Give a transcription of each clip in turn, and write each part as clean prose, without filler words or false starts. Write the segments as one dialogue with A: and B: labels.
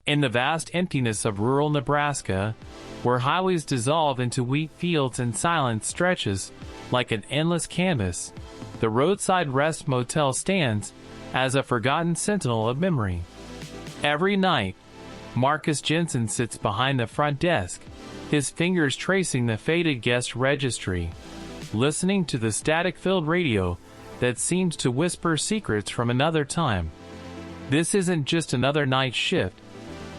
A: In the vast emptiness of rural Nebraska, where highways dissolve into wheat fields and silence stretches like an endless canvas, the Roadside Rest Motel stands as a forgotten sentinel of memory. Every night, Marcus Jensen sits behind the front desk, his fingers tracing the faded guest registry, listening to the static-filled radio that seems to whisper secrets from another time. This isn't just another night shift.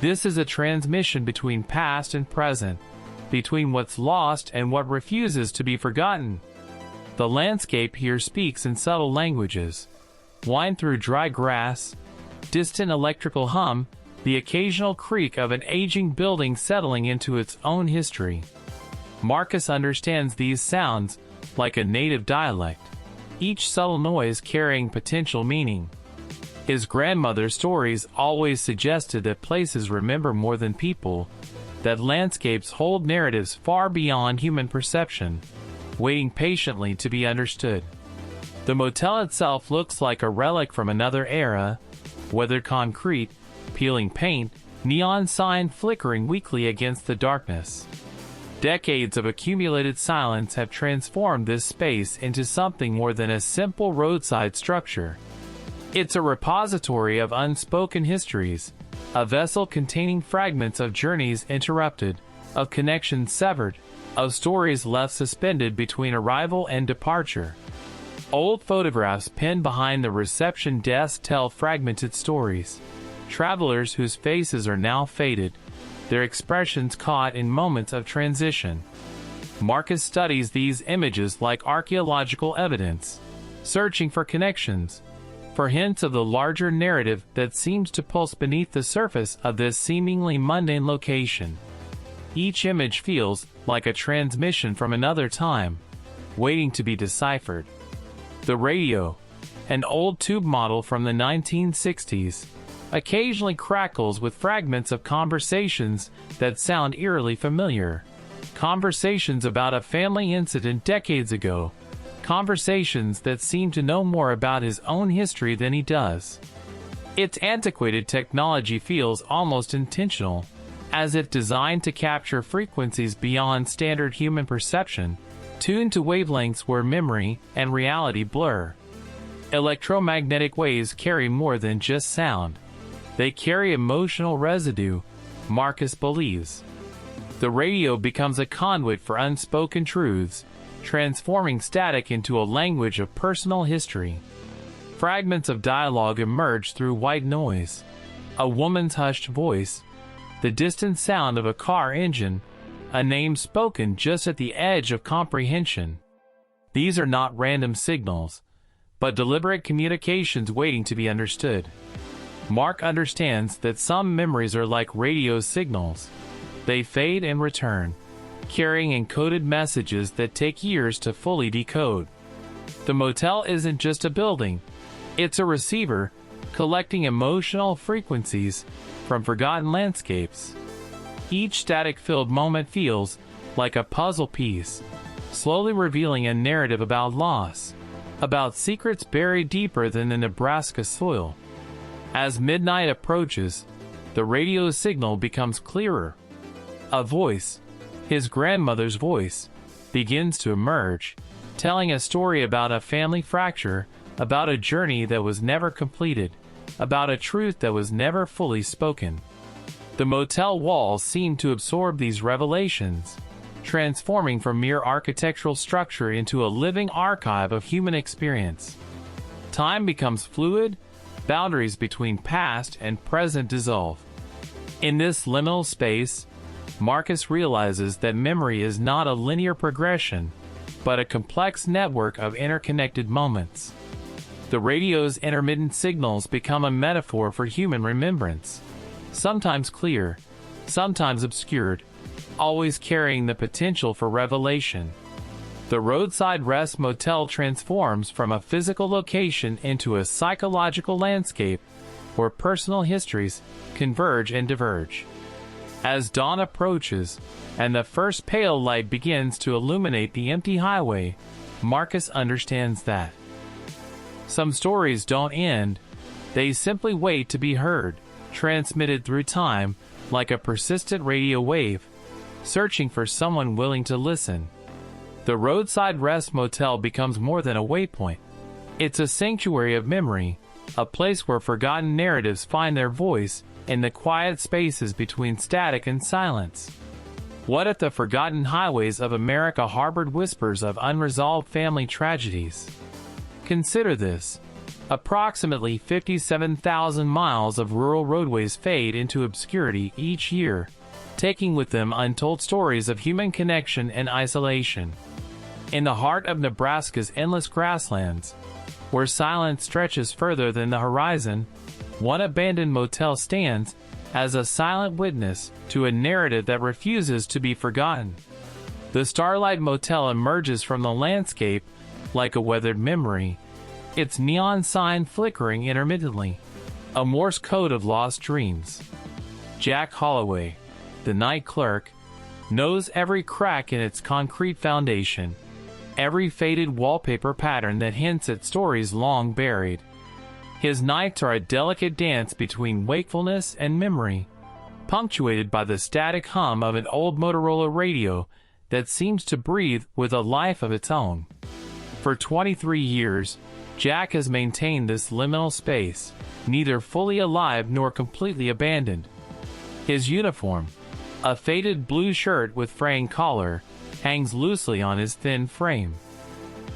A: This is a transmission between past and present, between what's lost and what refuses to be forgotten. The landscape here speaks in subtle languages. Wind through dry grass, distant electrical hum, the occasional creak of an aging building settling into its own history. Marcus understands these sounds like a native dialect, each subtle noise carrying potential meaning. His grandmother's stories always suggested that places remember more than people, that landscapes hold narratives far beyond human perception, waiting patiently to be understood. The motel itself looks like a relic from another era, weathered concrete, peeling paint, neon sign flickering weakly against the darkness. Decades of accumulated silence have transformed this space into something more than a simple roadside structure. It's a repository of unspoken histories, a vessel containing fragments of journeys interrupted, of connections severed, of stories left suspended between arrival and departure. Old photographs pinned behind the reception desk tell fragmented stories. Travelers whose faces are now faded, their expressions caught in moments of transition. Marcus studies these images like archaeological evidence, searching for connections, for hints of the larger narrative that seems to pulse beneath the surface of this seemingly mundane location. Each image feels like a transmission from another time, waiting to be deciphered. The radio, an old tube model from the 1960s, occasionally crackles with fragments of conversations that sound eerily familiar. Conversations about a family incident decades ago. Conversations that seem to know more about his own history than he does. Its antiquated technology feels almost intentional, as if designed to capture frequencies beyond standard human perception, tuned to wavelengths where memory and reality blur. Electromagnetic waves carry more than just sound. They carry emotional residue, Marcus believes. The radio becomes a conduit for unspoken truths, transforming static into a language of personal history. Fragments of dialogue emerge through white noise. A woman's hushed voice, the distant sound of a car engine, a name spoken just at the edge of comprehension. These are not random signals, but deliberate communications waiting to be understood. Mark understands that some memories are like radio signals. They fade and return, carrying encoded messages that take years to fully decode. The motel isn't just a building, it's a receiver, collecting emotional frequencies from forgotten landscapes. Each static-filled moment feels like a puzzle piece, slowly revealing a narrative about loss, about secrets buried deeper than the Nebraska soil. As midnight approaches, the radio signal becomes clearer. A voice, his grandmother's voice, begins to emerge, telling a story about a family fracture, about a journey that was never completed, about a truth that was never fully spoken. The motel walls seem to absorb these revelations, transforming from mere architectural structure into a living archive of human experience. Time becomes fluid, boundaries between past and present dissolve. In this liminal space, Marcus realizes that memory is not a linear progression, but a complex network of interconnected moments. The radio's intermittent signals become a metaphor for human remembrance, sometimes clear, sometimes obscured, always carrying the potential for revelation. The Roadside Rest Motel transforms from a physical location into a psychological landscape where personal histories converge and diverge. As dawn approaches, and the first pale light begins to illuminate the empty highway, Marcus understands that some stories don't end, they simply wait to be heard. transmitted through time like a persistent radio wave, searching for someone willing to listen. The Roadside Rest Motel becomes more than a waypoint. It's a sanctuary of memory, a place where forgotten narratives find their voice in the quiet spaces between static and silence. What if the forgotten highways of America harbored whispers of unresolved family tragedies? Consider this. Approximately 57,000 miles of rural roadways fade into obscurity each year, taking with them untold stories of human connection and isolation. In the heart of Nebraska's endless grasslands, where silence stretches further than the horizon, one abandoned motel stands as a silent witness to a narrative that refuses to be forgotten. The Starlight Motel emerges from the landscape like a weathered memory, its neon sign flickering intermittently, a Morse code of lost dreams. Jack Holloway, the night clerk, knows every crack in its concrete foundation, every faded wallpaper pattern that hints at stories long buried. His nights are a delicate dance between wakefulness and memory, punctuated by the static hum of an old Motorola radio that seems to breathe with a life of its own. For 23 years, Jack has maintained this liminal space, neither fully alive nor completely abandoned. His uniform, a faded blue shirt with fraying collar, hangs loosely on his thin frame.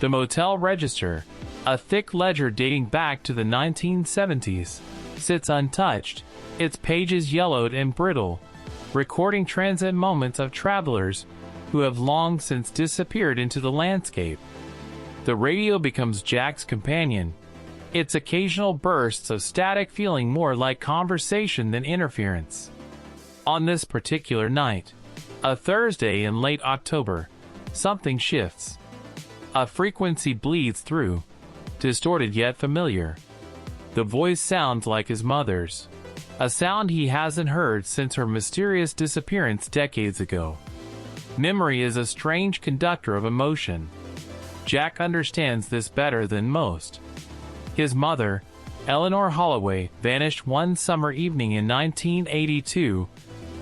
A: The motel register, a thick ledger dating back to the 1970s, sits untouched, its pages yellowed and brittle, recording transient moments of travelers who have long since disappeared into the landscape. The radio becomes Jack's companion, its occasional bursts of static feeling more like conversation than interference. On this particular night, a Thursday in late October, something shifts. A frequency bleeds through, distorted yet familiar. The voice sounds like his mother's, a sound he hasn't heard since her mysterious disappearance decades ago. Memory is a strange conductor of emotion. Jack understands this better than most. His mother, Eleanor Holloway, vanished one summer evening in 1982,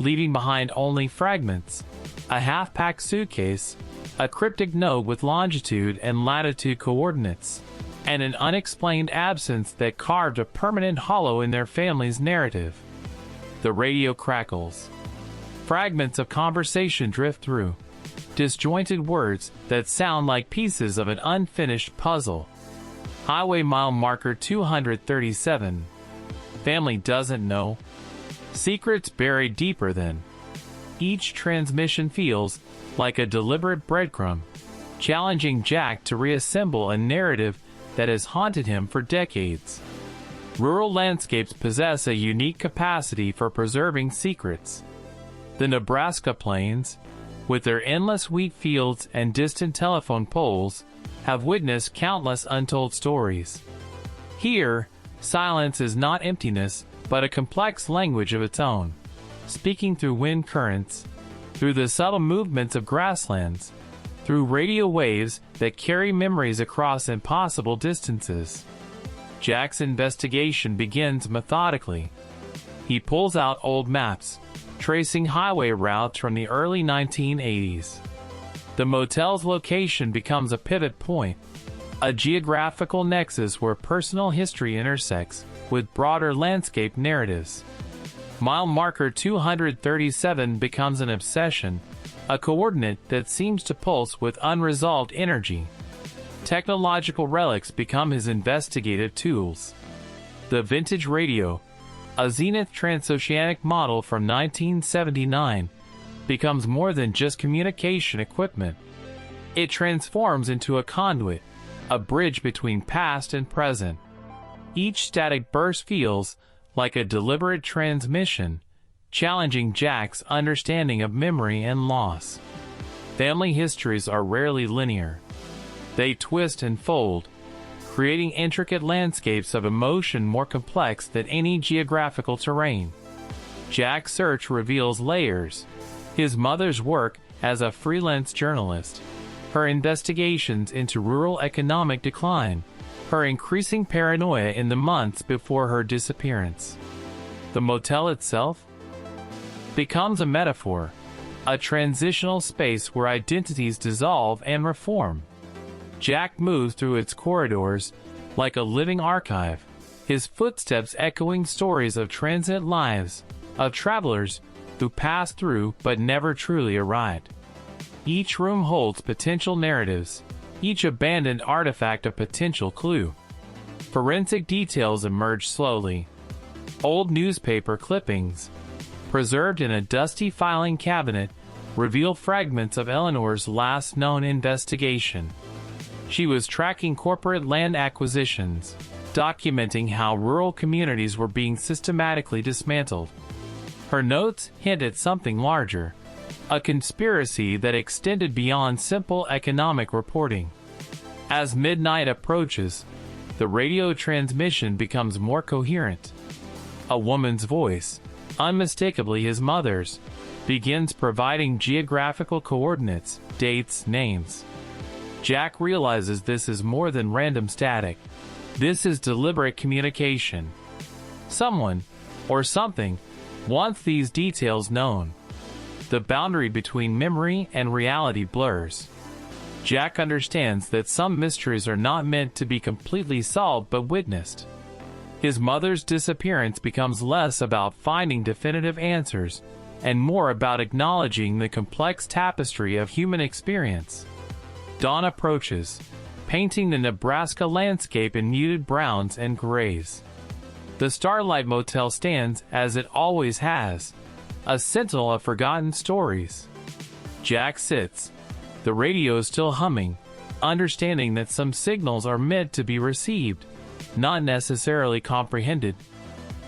A: leaving behind only fragments, a half-packed suitcase, a cryptic note with longitude and latitude coordinates, and an unexplained absence that carved a permanent hollow in their family's narrative. The radio crackles. Fragments of conversation drift through, disjointed words that sound like pieces of an unfinished puzzle. Highway mile marker 237. Family doesn't know. Secrets buried deeper than. Each transmission feels like a deliberate breadcrumb, challenging Jack to reassemble a narrative that has haunted him for decades. Rural landscapes possess a unique capacity for preserving secrets. The Nebraska plains, with their endless wheat fields and distant telephone poles, have witnessed countless untold stories. Here, silence is not emptiness, but a complex language of its own, speaking through wind currents, through the subtle movements of grasslands, through radio waves that carry memories across impossible distances. Jack's investigation begins methodically. He pulls out old maps, tracing highway routes from the early 1980s. The motel's location becomes a pivot point, a geographical nexus where personal history intersects with broader landscape narratives. Mile marker 237 becomes an obsession, a coordinate that seems to pulse with unresolved energy. Technological relics become his investigative tools. The vintage radio, a Zenith transoceanic model from 1979, becomes more than just communication equipment. It transforms into a conduit, a bridge between past and present. Each static burst feels like a deliberate transmission, challenging Jack's understanding of memory and loss. Family histories are rarely linear. They twist and fold, creating intricate landscapes of emotion more complex than any geographical terrain. Jack's search reveals layers: his mother's work as a freelance journalist, her investigations into rural economic decline, her increasing paranoia in the months before her disappearance. The motel itself becomes a metaphor, a transitional space where identities dissolve and reform. Jack moves through its corridors like a living archive, his footsteps echoing stories of transient lives, of travelers who passed through but never truly arrived. Each room holds potential narratives, each abandoned artifact a potential clue. Forensic details emerge slowly. Old newspaper clippings, preserved in a dusty filing cabinet, reveal fragments of Eleanor's last known investigation. She was tracking corporate land acquisitions, documenting how rural communities were being systematically dismantled. Her notes hint at something larger, a conspiracy that extended beyond simple economic reporting. As midnight approaches, the radio transmission becomes more coherent. A woman's voice, unmistakably his mother's, begins providing geographical coordinates, dates, names. Jack realizes this is more than random static. This is deliberate communication. Someone, or something, wants these details known. The boundary between memory and reality blurs. Jack understands that some mysteries are not meant to be completely solved but witnessed. His mother's disappearance becomes less about finding definitive answers and more about acknowledging the complex tapestry of human experience. Dawn approaches, painting the Nebraska landscape in muted browns and grays. The Starlight Motel stands, as it always has, a sentinel of forgotten stories. Jack sits, the radio still humming, understanding that some signals are meant to be received, not necessarily comprehended.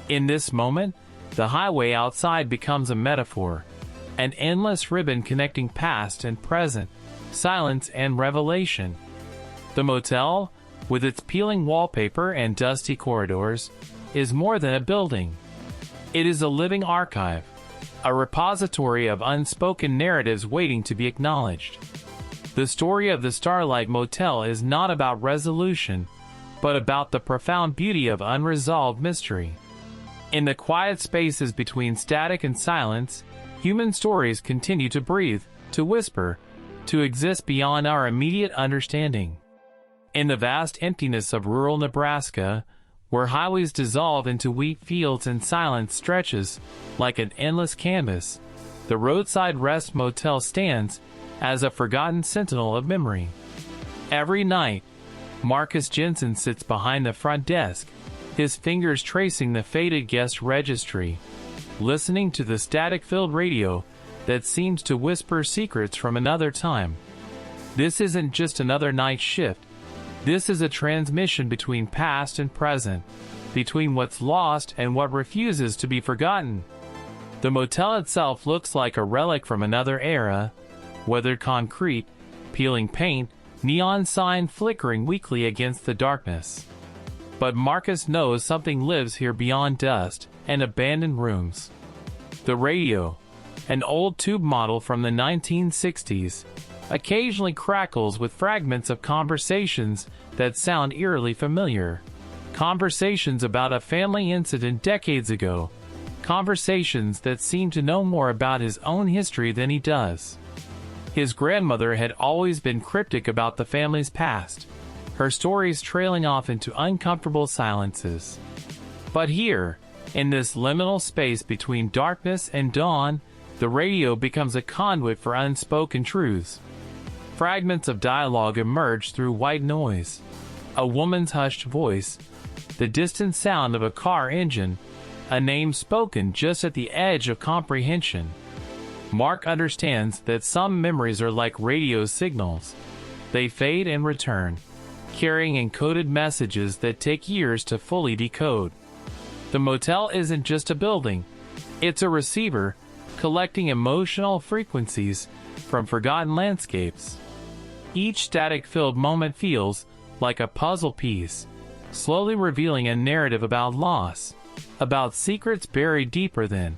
A: In this moment, the highway outside becomes a metaphor, an endless ribbon connecting past and present, silence and revelation. The motel, with its peeling wallpaper and dusty corridors, is more than a building. It is a living archive, a repository of unspoken narratives waiting to be acknowledged. The story of the Starlight Motel is not about resolution, but about the profound beauty of unresolved mystery. In the quiet spaces between static and silence, human stories continue to breathe, to whisper, to exist beyond our immediate understanding. In the vast emptiness of rural Nebraska, where highways dissolve into wheat fields and silence stretches like an endless canvas, the Roadside Rest Motel stands as a forgotten sentinel of memory. Every night, Marcus Jensen sits behind the front desk, his fingers tracing the faded guest registry, listening to the static-filled radio that seems to whisper secrets from another time. This isn't just another night shift. This is a transmission between past and present, between what's lost and what refuses to be forgotten. The motel itself looks like a relic from another era, weathered concrete, peeling paint, neon sign flickering weakly against the darkness. But Marcus knows something lives here beyond dust and abandoned rooms. The radio, an old tube model from the 1960s, occasionally crackles with fragments of conversations that sound eerily familiar. Conversations about a family incident decades ago. Conversations that seem to know more about his own history than he does. His grandmother had always been cryptic about the family's past, her stories trailing off into uncomfortable silences. But here, in this liminal space between darkness and dawn, the radio becomes a conduit for unspoken truths. Fragments of dialogue emerge through white noise. A woman's hushed voice, the distant sound of a car engine, a name spoken just at the edge of comprehension. Mark understands that some memories are like radio signals. They fade and return, carrying encoded messages that take years to fully decode. The motel isn't just a building. It's a receiver, collecting emotional frequencies from forgotten landscapes. Each static-filled moment feels like a puzzle piece, slowly revealing a narrative about loss, about secrets buried deeper than